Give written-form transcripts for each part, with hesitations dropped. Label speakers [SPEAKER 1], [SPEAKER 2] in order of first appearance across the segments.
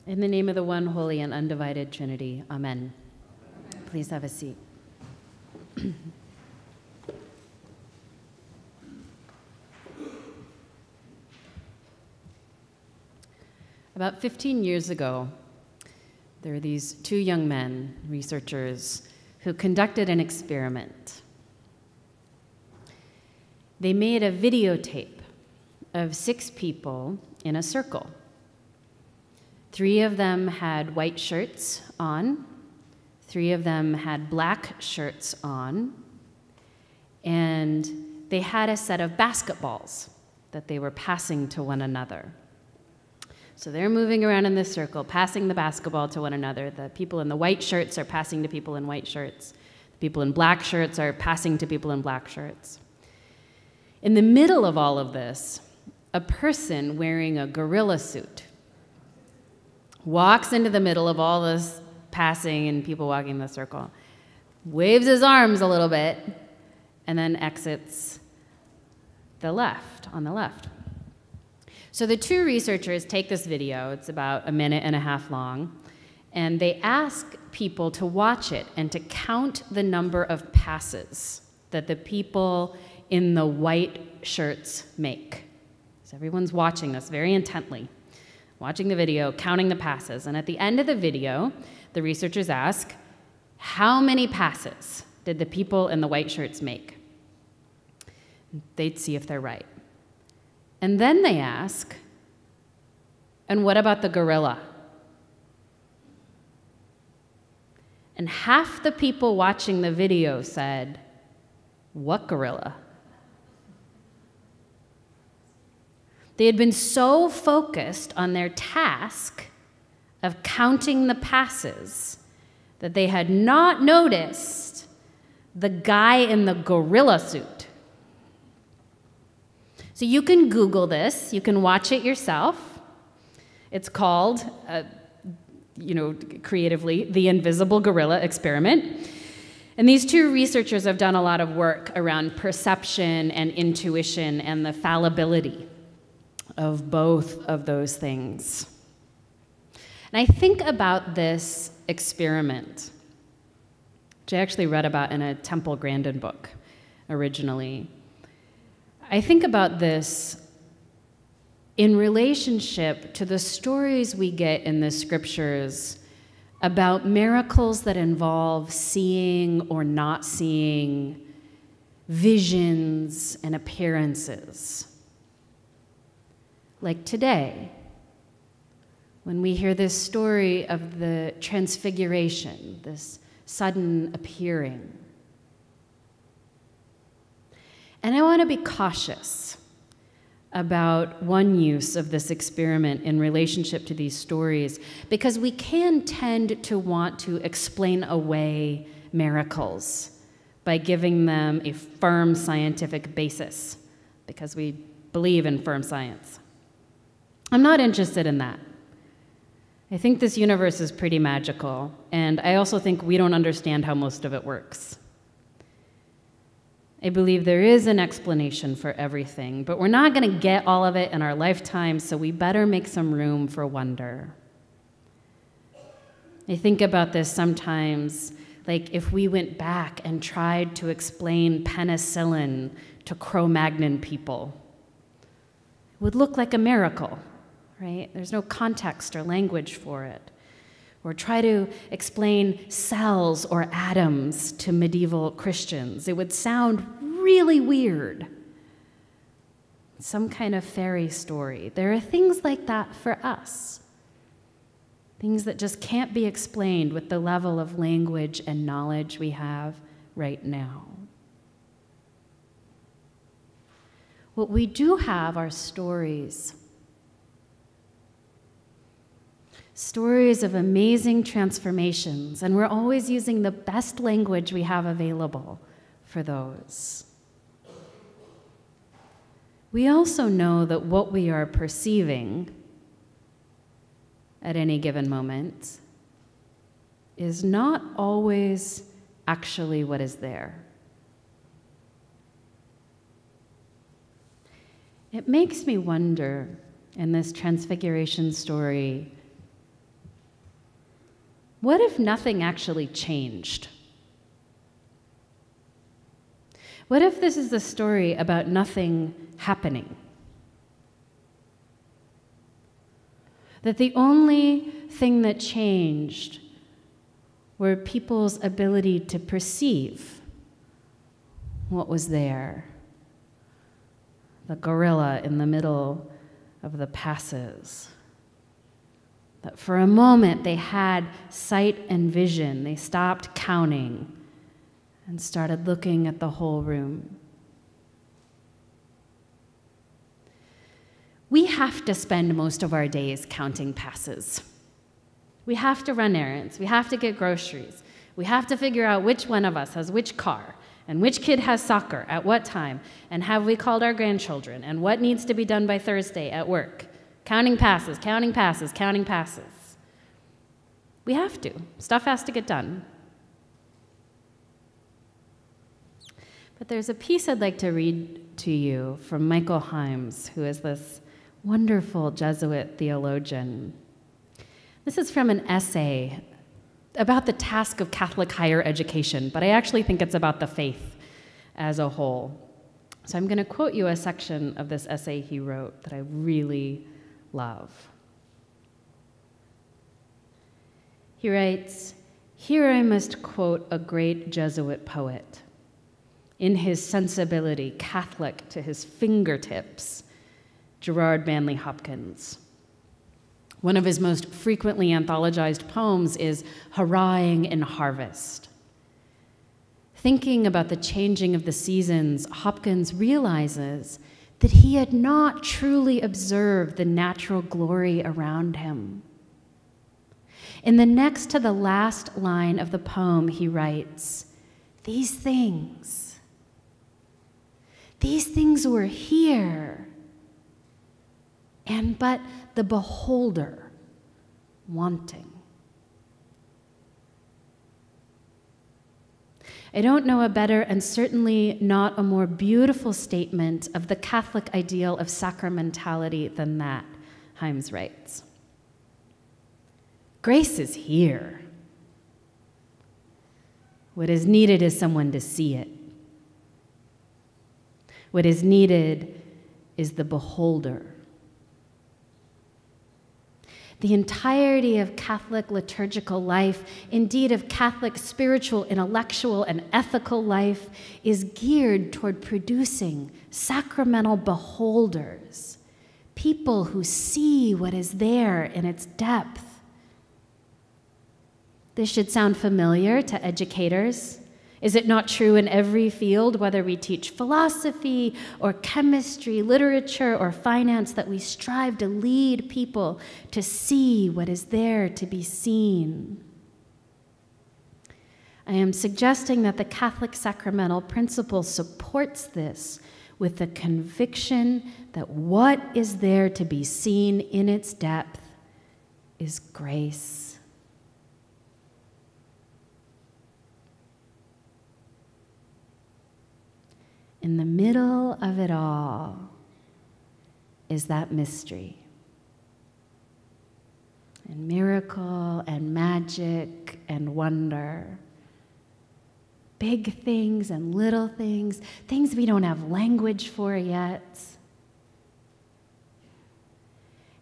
[SPEAKER 1] In the name of the one holy and undivided Trinity, amen. Please have a seat. About 15 years ago, there were these two young men, researchers, who conducted an experiment. They made a videotape of 6 people in a circle. 3 of them had white shirts on, 3 of them had black shirts on, and they had a set of basketballs that they were passing to one another. So they're moving around in this circle, passing the basketball to one another. The people in the white shirts are passing to people in white shirts. The people in black shirts are passing to people in black shirts. In the middle of all of this, a person wearing a gorilla suit walks into the middle of all this passing and people walking in the circle, waves his arms a little bit, and then exits on the left. So the 2 researchers take this video, it's about 1.5 minutes long, and they ask people to watch it and to count the number of passes that the people in the white shirts make. So everyone's watching this very intently, watching the video, counting the passes. And at the end of the video, the researchers ask, how many passes did the people in the white shirts make? They'd see if they're right. And then they ask, and what about the gorilla? And half the people watching the video said, what gorilla? They had been so focused on their task of counting the passes that they had not noticed the guy in the gorilla suit. So you can Google this, you can watch it yourself. It's called, creatively, the Invisible Gorilla Experiment. And these 2 researchers have done a lot of work around perception and intuition and the fallibility of both of those things. And I think about this experiment, which I actually read about in a Temple Grandin book originally. I think about this in relationship to the stories we get in the scriptures about miracles that involve seeing or not seeing, visions and appearances. Like today, when we hear this story of the transfiguration, this sudden appearing. And I want to be cautious about one use of this experiment in relationship to these stories, because we can tend to want to explain away miracles by giving them a firm scientific basis, because we believe in firm science. I'm not interested in that. I think this universe is pretty magical, and I also think we don't understand how most of it works. I believe there is an explanation for everything, but we're not going to get all of it in our lifetime, so we better make some room for wonder. I think about this sometimes, like if we went back and tried to explain penicillin to Cro-Magnon people, it would look like a miracle, right? There's no context or language for it. Or try to explain cells or atoms to medieval Christians. It would sound really weird. Some kind of fairy story. There are things like that for us. Things that just can't be explained with the level of language and knowledge we have right now. What we do have are stories. Stories of amazing transformations, and we're always using the best language we have available for those. We also know that what we are perceiving at any given moment is not always actually what is there. It makes me wonder, in this transfiguration story, what if nothing actually changed? What if this is a story about nothing happening? That the only thing that changed were people's ability to perceive what was there. The gorilla in the middle of the passes. That for a moment they had sight and vision. They stopped counting and started looking at the whole room. We have to spend most of our days counting passes. We have to run errands. We have to get groceries. We have to figure out which one of us has which car, and which kid has soccer at what time, and have we called our grandchildren, and what needs to be done by Thursday at work. Counting passes, counting passes, counting passes. We have to. Stuff has to get done. But there's a piece I'd like to read to you from Michael Himes, who is this wonderful Jesuit theologian. This is from an essay about the task of Catholic higher education, but I actually think it's about the faith as a whole. So I'm going to quote you a section of this essay he wrote that I really love. He writes, "Here I must quote a great Jesuit poet, in his sensibility Catholic to his fingertips, Gerard Manley Hopkins. One of his most frequently anthologized poems is Hurrahing in Harvest. Thinking about the changing of the seasons, Hopkins realizes that he had not truly observed the natural glory around him. In the next to the last line of the poem, he writes, these things were here, and but the beholder wanting. I don't know a better and certainly not a more beautiful statement of the Catholic ideal of sacramentality than that," Himes writes. Grace is here. What is needed is someone to see it. What is needed is the beholder. The entirety of Catholic liturgical life, indeed of Catholic spiritual, intellectual, and ethical life, is geared toward producing sacramental beholders, people who see what is there in its depth. This should sound familiar to educators. Is it not true in every field, whether we teach philosophy or chemistry, literature or finance, that we strive to lead people to see what is there to be seen? I am suggesting that the Catholic sacramental principle supports this with the conviction that what is there to be seen in its depth is grace. In the middle of it all is that mystery and miracle and magic and wonder. Big things and little things, things we don't have language for yet.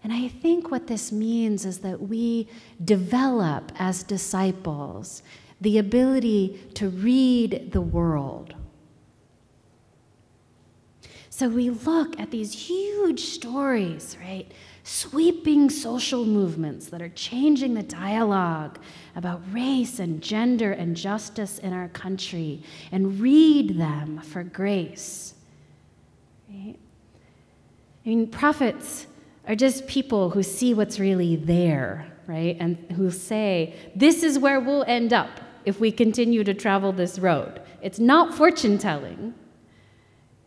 [SPEAKER 1] And I think what this means is that we develop as disciples the ability to read the world. So we look at these huge stories, right? Sweeping social movements that are changing the dialogue about race and gender and justice in our country, and read them for grace. Right? I mean, prophets are just people who see what's really there, right? And who say, this is where we'll end up if we continue to travel this road. It's not fortune telling.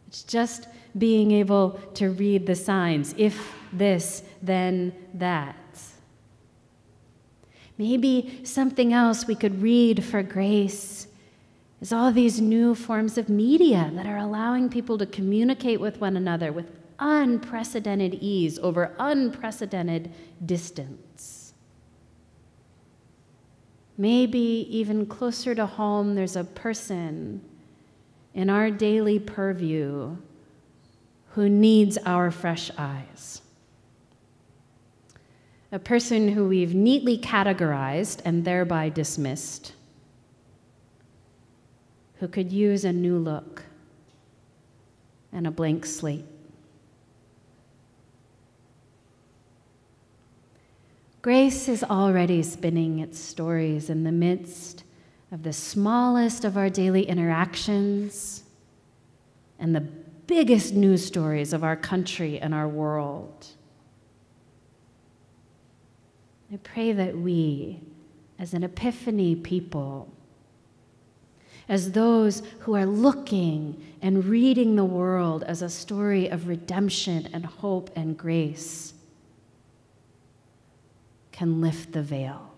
[SPEAKER 1] It's just being able to read the signs. If this, then that. Maybe something else we could read for grace is all these new forms of media that are allowing people to communicate with one another with unprecedented ease over unprecedented distance. Maybe even closer to home, there's a person in our daily purview who needs our fresh eyes. A person who we've neatly categorized and thereby dismissed, who could use a new look and a blank slate. Grace is already spinning its stories in the midst of the smallest of our daily interactions and the biggest news stories of our country and our world. I pray that we, as an Epiphany people, as those who are looking and reading the world as a story of redemption and hope and grace, can lift the veil.